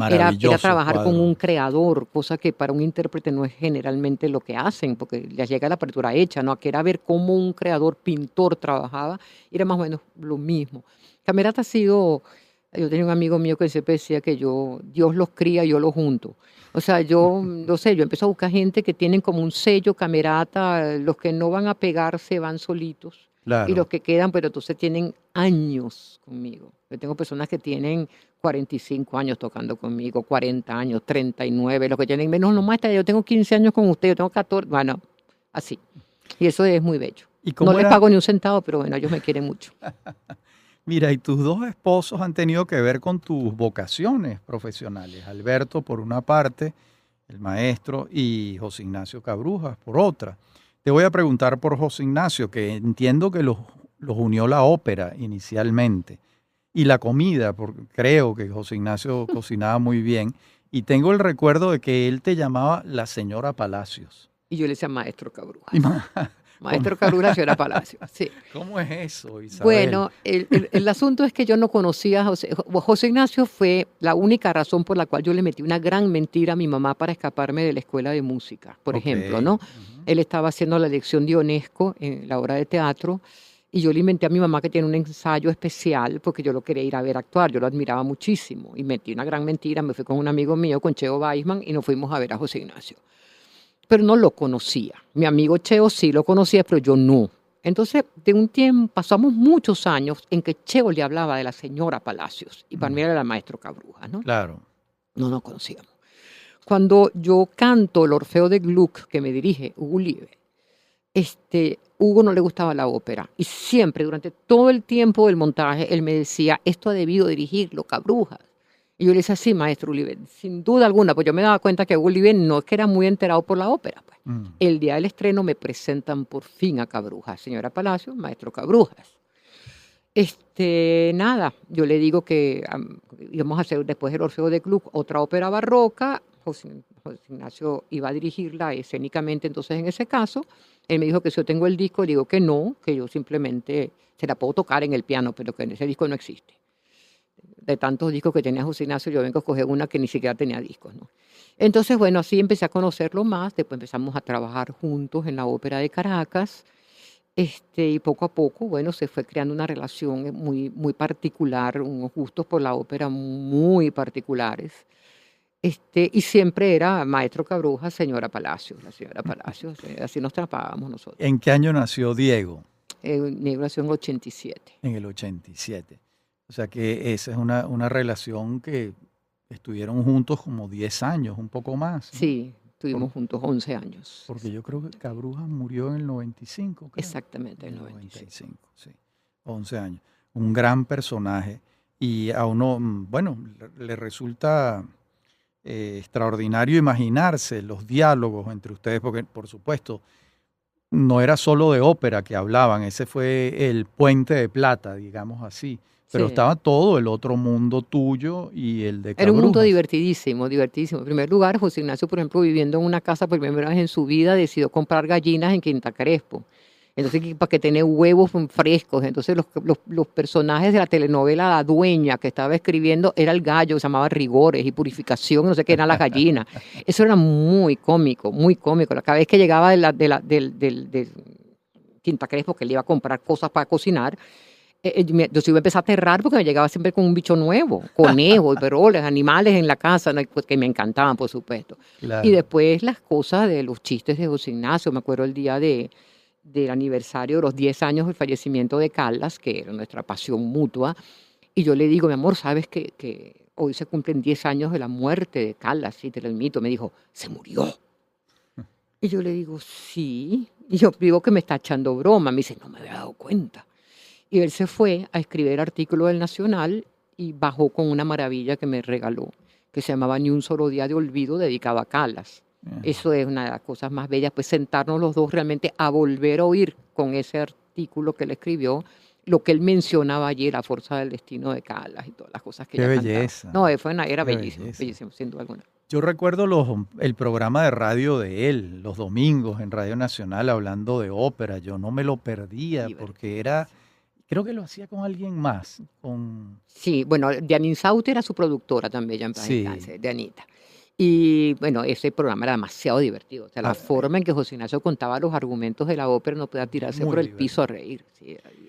Era trabajar con un creador, cosa que para un intérprete no es generalmente lo que hacen, porque les llega la partitura hecha, ¿no? Que era ver cómo un creador, pintor trabajaba, y era más o menos lo mismo. Camerata ha sido... Yo tenía un amigo mío que siempre decía que Dios los cría, yo los junto. O sea, yo empiezo a buscar gente que tienen como un sello camerata, los que no van a pegarse van solitos. Claro. Y los que quedan, pero entonces tienen años conmigo. Yo tengo personas que tienen 45 años tocando conmigo, 40 años, 39, los que tienen menos, no maestra, yo tengo 15 años con usted, yo tengo 14, bueno, así. Y eso es muy bello. No les pago ni un centavo, pero bueno, ellos me quieren mucho. Mira, y tus dos esposos han tenido que ver con tus vocaciones profesionales. Alberto, por una parte, el maestro, y José Ignacio Cabrujas, por otra. Te voy a preguntar por José Ignacio, que entiendo que los unió la ópera inicialmente. Y la comida, porque creo que José Ignacio cocinaba muy bien. Y tengo el recuerdo de que él te llamaba la señora Palacios. Y yo le decía maestro Cabrujas. Maestro Cabrujas, señora Palacio. Sí. ¿Cómo es eso, Isabel? Bueno, el asunto es que yo no conocía a José Ignacio fue la única razón por la cual yo le metí una gran mentira a mi mamá para escaparme de la escuela de música, por ejemplo, ¿no? Él estaba haciendo la lección de Ionesco en la obra de teatro y yo le inventé a mi mamá que tiene un ensayo especial porque yo lo quería ir a ver actuar, yo lo admiraba muchísimo y metí una gran mentira, me fui con un amigo mío, con Cheo Weisman, y nos fuimos a ver a José Ignacio. Pero no lo conocía. Mi amigo Cheo sí lo conocía, pero yo no. Entonces, de un tiempo, pasamos muchos años en que Cheo le hablaba de la señora Palacios y para mí era el maestro Cabrujas, ¿no? Claro. No nos conocíamos. Cuando yo canto el Orfeo de Gluck, que me dirige Hugo Live, Hugo no le gustaba la ópera y siempre, durante todo el tiempo del montaje, él me decía, esto ha debido dirigirlo Cabrujas. Y yo le decía, sí, maestro Oliver, sin duda alguna, pues yo me daba cuenta que Oliver no es que era muy enterado por la ópera. Pues. El día del estreno me presentan por fin a Cabrujas, señora Palacio, maestro Cabrujas. Nada, yo le digo que íbamos a hacer después del Orfeo de Gluck otra ópera barroca. José Ignacio iba a dirigirla escénicamente, entonces en ese caso, él me dijo que si yo tengo el disco, digo que no, que yo simplemente se la puedo tocar en el piano, pero que en ese disco no existe. De tantos discos que tenía José Ignacio, yo vengo a escoger una que ni siquiera tenía discos, ¿no? Entonces, bueno, así empecé a conocerlo más, después empezamos a trabajar juntos en la Ópera de Caracas, y poco a poco, bueno, se fue creando una relación muy, muy particular, unos gustos por la ópera muy particulares, y siempre era maestro Cabrujas, señora Palacios, la señora Palacios, así nos tratábamos nosotros. ¿En qué año nació Diego? Diego nació en el 87. En el 87. O sea que esa es una relación que estuvieron juntos como 10 años, un poco más, ¿no? Sí, estuvimos juntos 11 años. Porque yo creo que Cabrujas murió en el 95. Creo. Exactamente, en el 95. Sí, 11 años. Un gran personaje y a uno, bueno, le resulta extraordinario imaginarse los diálogos entre ustedes, porque por supuesto no era solo de ópera que hablaban, ese fue el puente de plata, digamos así. Pero estaba todo el otro mundo tuyo y el de Cabrujas. Era un mundo divertidísimo, divertidísimo. En primer lugar, José Ignacio, por ejemplo, viviendo en una casa por primera vez en su vida, decidió comprar gallinas en Quinta Crespo. Entonces, para que tener huevos frescos. Entonces, los personajes de la telenovela La Dueña que estaba escribiendo era el gallo, se llamaba Rigores, y Purificación, no sé qué, eran las gallinas. Eso era muy cómico, muy cómico. Cada vez que llegaba de Quinta Crespo, que le iba a comprar cosas para cocinar, yo se iba a empezar a aterrar porque me llegaba siempre con un bicho nuevo, conejos, peroles, animales en la casa, ¿no? Que me encantaban, por supuesto. Claro. Y después las cosas de los chistes de José Ignacio. Me acuerdo el día del aniversario de los 10 años del fallecimiento de Callas, que era nuestra pasión mutua. Y yo le digo, mi amor, ¿sabes que hoy se cumplen 10 años de la muerte de Callas? Sí, te lo admito. Me dijo, ¿se murió? Y yo le digo, sí. Y yo digo que me está echando broma. Me dice, no me había dado cuenta. Y él se fue a escribir artículo del Nacional y bajó con una maravilla que me regaló, que se llamaba Ni un solo día de olvido, dedicado a Callas. Eso es una de las cosas más bellas, pues sentarnos los dos realmente a volver a oír con ese artículo que él escribió, lo que él mencionaba allí, la fuerza del destino de Callas y todas las cosas que ella belleza. cantaba. No, era bellísimo, bellísimo, sin duda alguna. Yo recuerdo el programa de radio de él, los domingos en Radio Nacional, hablando de ópera. Yo no me lo perdía porque era... Creo que lo hacía con alguien más. Sí, bueno, Dianín Sauter era su productora también, ya en paz descanse, de Anita. Y bueno, ese programa era demasiado divertido. O sea, la forma en que José Ignacio contaba los argumentos de la ópera, no podía tirarse por el piso a reír. Sí, era bien.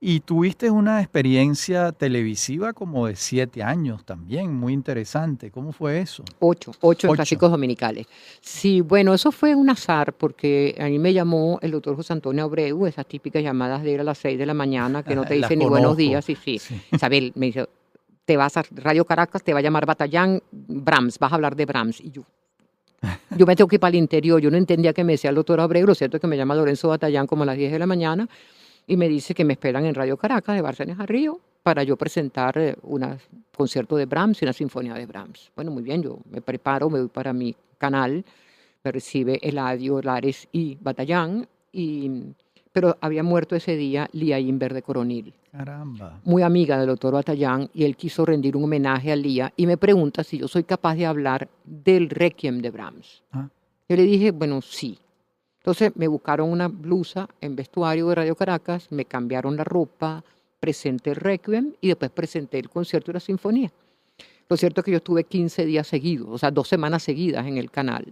Y tuviste una experiencia televisiva como de 7 años también, muy interesante. ¿Cómo fue eso? 8 en Clásicos Dominicales. Sí, bueno, eso fue un azar porque a mí me llamó el doctor José Antonio Abreu, esas típicas llamadas de ir a las 6 de la mañana que no te dicen ni buenos días. Sí. Isabel, me dice, te vas a Radio Caracas, te va a llamar Batallán, Brahms, vas a hablar de Brahms. Y yo me tengo que ir para el interior, yo no entendía qué me decía el doctor Abreu, lo cierto es que me llama Lorenzo Batallán como a las 10 de la mañana, y me dice que me esperan en Radio Caracas de Bárcenas a Río para yo presentar un concierto de Brahms y una sinfonía de Brahms. Bueno, muy bien, yo me preparo, me voy para mi canal, me recibe Eladio, Lares y Batallán, pero había muerto ese día Lía Inver de Coronil. Caramba. Muy amiga del doctor Batallán, y él quiso rendir un homenaje a Lía y me pregunta si yo soy capaz de hablar del Requiem de Brahms. Yo le dije, bueno, sí. Entonces me buscaron una blusa en vestuario de Radio Caracas, me cambiaron la ropa, presenté el Requiem y después presenté el concierto de la sinfonía. Lo cierto es que yo estuve 15 días seguidos, o sea, 2 semanas seguidas en el canal.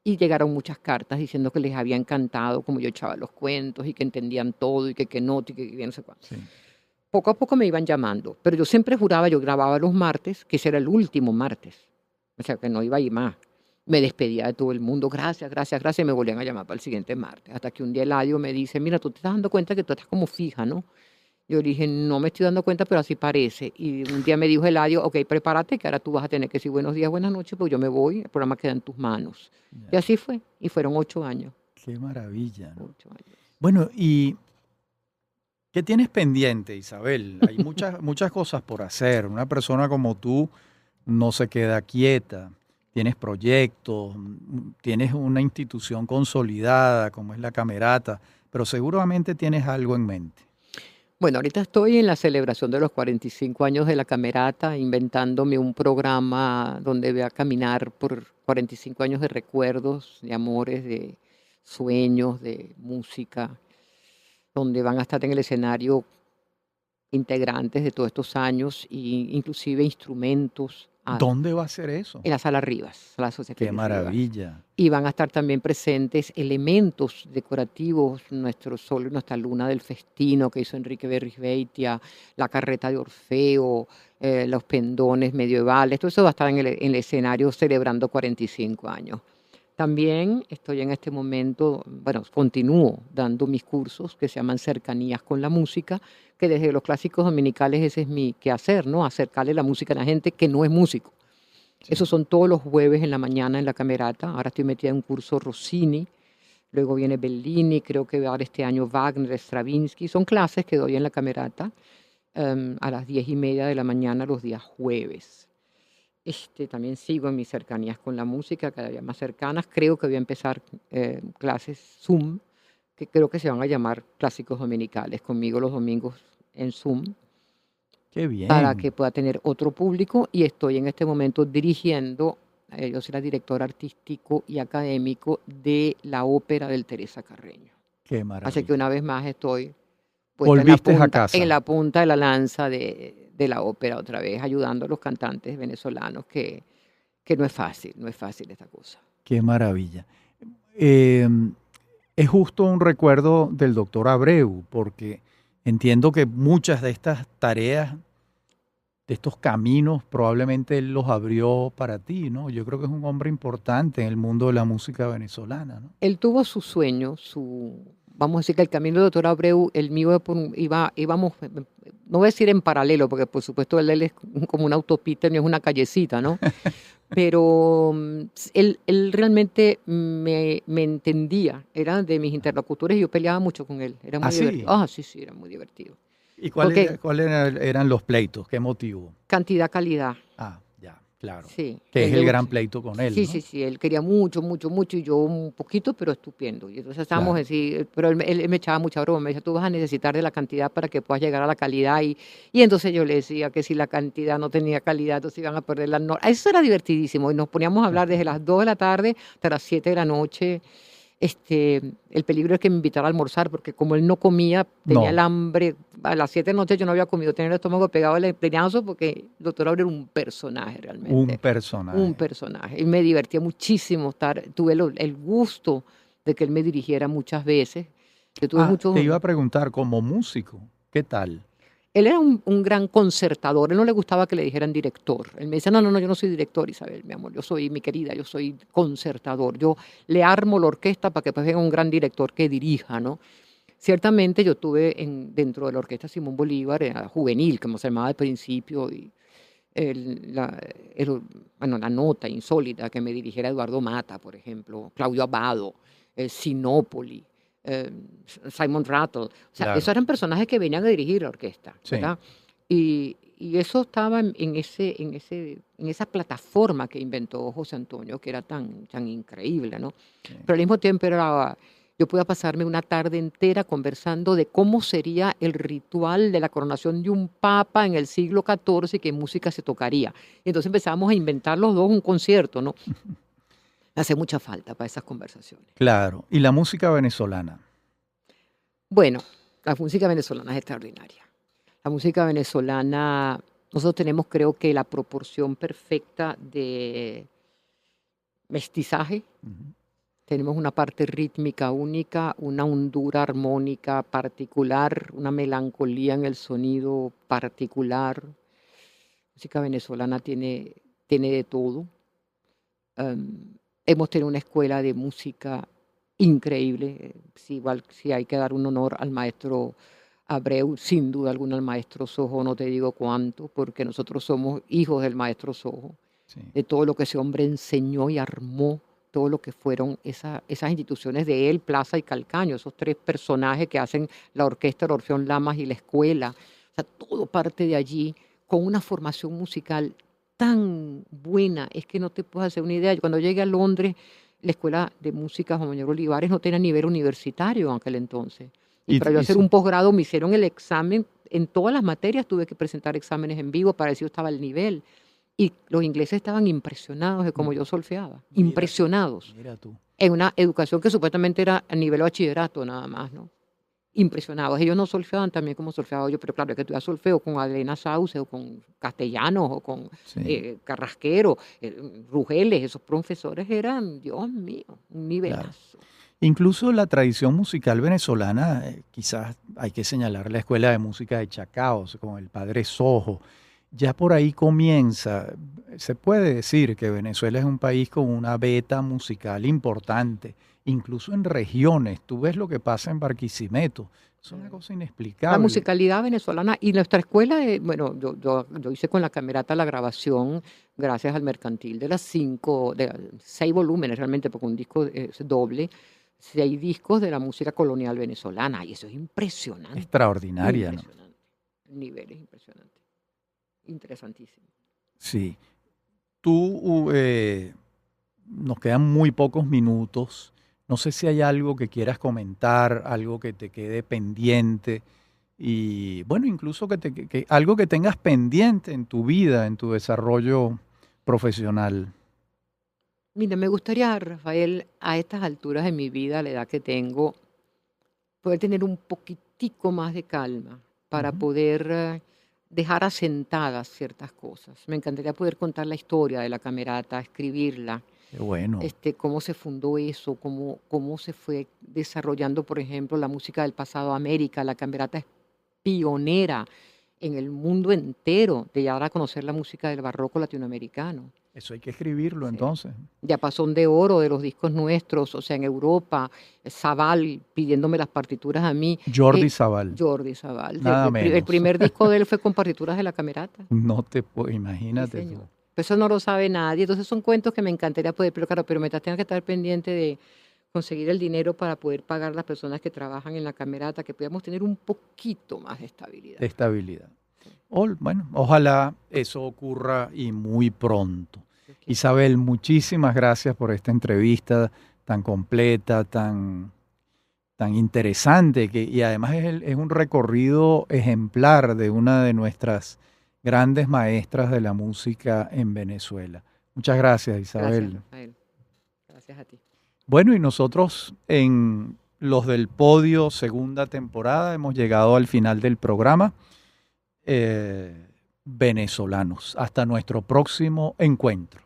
Y llegaron muchas cartas diciendo que les había encantado como yo echaba los cuentos y que entendían todo y que no, y que no sé cuánto. Sí. Poco a poco me iban llamando, pero yo siempre juraba, yo grababa los martes, que ese era el último martes. O sea, que no iba a ir más. Me despedía de todo el mundo, gracias, gracias, gracias, y me volvían a llamar para el siguiente martes. Hasta que un día Eladio me dice, mira, tú te estás dando cuenta que tú estás como fija, ¿no? Yo le dije, no me estoy dando cuenta, pero así parece. Y un día me dijo Eladio, ok, prepárate, que ahora tú vas a tener que decir buenos días, buenas noches, pues yo me voy, el programa queda en tus manos. Y Ya. así fue, y fueron 8 años. Qué maravilla, ¿no? 8 años. Bueno, ¿y qué tienes pendiente, Isabel? Hay muchas cosas por hacer. Una persona como tú no se queda quieta. Tienes proyectos, tienes una institución consolidada como es la Camerata, pero seguramente tienes algo en mente. Bueno, ahorita estoy en la celebración de los 45 años de la Camerata, inventándome un programa donde voy a caminar por 45 años de recuerdos, de amores, de sueños, de música, donde van a estar en el escenario integrantes de todos estos años e inclusive instrumentos ¿Dónde va a ser eso? en la sala Rivas, la Asociación Qué Rivas. maravilla. Y van a estar también presentes elementos decorativos, nuestro sol y nuestra luna del festino que hizo Enrique Berrizbeitia, la carreta de Orfeo, los pendones medievales, todo eso va a estar en el escenario celebrando 45 años. También estoy en este momento, bueno, continúo dando mis cursos que se llaman Cercanías con la Música, que desde los clásicos dominicales ese es mi quehacer, ¿no? Acercarle la música a la gente que no es músico. Sí. Esos son todos los jueves en la mañana en la Camerata. Ahora estoy metida en un curso Rossini, luego viene Bellini, creo que ahora este año Wagner, Stravinsky. Son clases que doy en la Camerata a las 10:30 de la mañana los días jueves. También sigo en mis cercanías con la música, cada día más cercanas. Creo que voy a empezar clases Zoom, que creo que se van a llamar Clásicos Dominicales, conmigo los domingos en Zoom, Qué bien. para que pueda tener otro público. Y estoy en este momento dirigiendo, yo soy la directora artístico y académico de la ópera del Teresa Carreño. Qué maravilla. Así que una vez más estoy Volviste a casa. en la punta de la lanza de la ópera otra vez, ayudando a los cantantes venezolanos, que no es fácil esta cosa. Qué maravilla. Es justo un recuerdo del doctor Abreu, porque entiendo que muchas de estas tareas, de estos caminos, probablemente él los abrió para ti, ¿no? Yo creo que es un hombre importante en el mundo de la música venezolana, ¿no? Él tuvo su sueño, vamos a decir que el camino del doctor Abreu, el mío íbamos, no voy a decir en paralelo, porque por supuesto él es como una autopista, no es una callecita, ¿no? Pero él realmente me entendía, era de mis interlocutores y yo peleaba mucho con él. Era muy ¿Ah, sí? divertido. Sí, era muy divertido. ¿Y cuáles eran los pleitos? ¿Qué motivo? Cantidad, calidad. Ah, ya, claro. Sí. Que es el Él- gran pleito con él, Sí, ¿no? sí, él quería mucho, mucho, mucho y yo un poquito, pero estupendo. Y entonces estábamos Claro. así, pero él me echaba mucha broma, me decía, tú vas a necesitar de la cantidad para que puedas llegar a la calidad. Y entonces yo le decía que si la cantidad no tenía calidad, entonces iban a perder la norma. Eso era divertidísimo y nos poníamos a hablar desde las 2 de la tarde hasta las 7 de la noche. El peligro es que me invitara a almorzar, porque como él no comía, tenía No. el hambre. A las 7 de la noche yo no había comido, tenía el estómago pegado al empeñazo, porque el doctor Abreu era un personaje realmente. Un personaje. Un personaje. Y me divertía muchísimo tuve el gusto de que él me dirigiera muchas veces. Yo tuve muchos. Te iba a preguntar, como músico, ¿qué tal? Él era un gran concertador, él no le gustaba que le dijeran director. Él me decía, no, yo no soy director, Isabel, mi amor, yo soy, mi querida, yo soy concertador. Yo le armo la orquesta para que pues venga un gran director que dirija, ¿no? Ciertamente yo tuve dentro de la orquesta Simón Bolívar, era juvenil, como se llamaba al principio, y la nota insólita que me dirigiera Eduardo Mata, por ejemplo, Claudio Abbado, Sinopoli, Simon Rattle. O sea, Claro. esos eran personajes que venían a dirigir la orquesta, Sí. ¿verdad? Y eso estaba en esa plataforma que inventó José Antonio, que era tan increíble, ¿no? Sí. Pero al mismo tiempo yo podía pasarme una tarde entera conversando de cómo sería el ritual de la coronación de un papa en el siglo XIV y qué música se tocaría. Y entonces empezamos a inventar los dos un concierto, ¿no? Hace mucha falta para esas conversaciones. Claro. ¿Y la música venezolana? Bueno, la música venezolana es extraordinaria. La música venezolana, nosotros tenemos creo que la proporción perfecta de mestizaje. Ujú. Tenemos una parte rítmica única, una hondura armónica particular, una melancolía en el sonido particular. La música venezolana tiene de todo. Hemos tenido una escuela de música increíble. Igual si hay que dar un honor al maestro Abreu, sin duda alguna al maestro Sojo, no te digo cuánto, porque nosotros somos hijos del maestro Sojo, Sí. de todo lo que ese hombre enseñó y armó, todo lo que fueron esas instituciones de él, Plaza y Calcaño, esos tres personajes que hacen la orquesta, el Orfeón Lamas y la escuela. O sea, todo parte de allí con una formación musical tan buena, es que no te puedes hacer una idea. Yo cuando llegué a Londres, la escuela de música Juan Manuel Olivares no tenía nivel universitario en aquel entonces. Y para yo hacer un posgrado me hicieron el examen, en todas las materias tuve que presentar exámenes en vivo para ver si yo estaba al nivel. Y los ingleses estaban impresionados de cómo yo solfeaba, impresionados. Mira tú. En una educación que supuestamente era a nivel bachillerato nada más, ¿no? Impresionados. Ellos no solfeaban también como solfeaba yo, pero claro, es que estudiar solfeo con Adriana Sauce o con Castellanos o con Sí. Carrasquero, Rugeles, esos profesores eran, Dios mío, un nivelazo. Incluso la tradición musical venezolana, quizás hay que señalar la Escuela de Música de Chacao, con el padre Sojo. Ya por ahí comienza, se puede decir que Venezuela es un país con una beta musical importante, incluso en regiones. Tú ves lo que pasa en Barquisimeto, es una cosa La inexplicable. musicalidad venezolana y nuestra escuela, bueno, yo hice con la camerata la grabación gracias al mercantil de las 6 volúmenes realmente, porque un disco es doble, 6 discos de la música colonial venezolana, y eso es impresionante, Extraordinaria, ¿no? impresionante. El nivel es impresionante, interesantísimo. Sí. Tú, nos quedan muy pocos minutos. No sé si hay algo que quieras comentar, algo que te quede pendiente y, bueno, incluso algo que tengas pendiente en tu vida, en tu desarrollo profesional. Mira, me gustaría, Rafael, a estas alturas de mi vida, la edad que tengo, poder tener un poquitico más de calma para Ujú. poder dejar asentadas ciertas cosas. Me encantaría poder contar la historia de la camerata, escribirla, Qué bueno. cómo se fundó eso, cómo se fue desarrollando, por ejemplo, la música del pasado América. La camerata es pionera en el mundo entero de dar a conocer la música del barroco latinoamericano. Eso hay que escribirlo Sí. entonces. Diapasón de oro de los discos nuestros, o sea, en Europa, Sabal pidiéndome las partituras a mí, Jordi Sabal, Jordi Sabal. nada El menos. primer disco de él fue con partituras de la camerata. No te puedo, Sí, imagínate tú. señor. Pero eso no lo sabe nadie. Entonces son cuentos que me encantaría poder, pero claro, pero mientras tenga que estar pendiente de conseguir el dinero para poder pagar las personas que trabajan en la camerata, que podamos tener un poquito más de estabilidad. De estabilidad. Bueno, ojalá eso ocurra y muy pronto. Isabel, muchísimas gracias por esta entrevista tan completa, tan interesante, y además es un recorrido ejemplar de una de nuestras grandes maestras de la música en Venezuela. Muchas gracias, Isabel. Gracias, Rafael. Gracias a ti. Bueno, y nosotros en Los del Podio, segunda temporada, hemos llegado al final del programa. Venezolanos. Hasta nuestro próximo encuentro.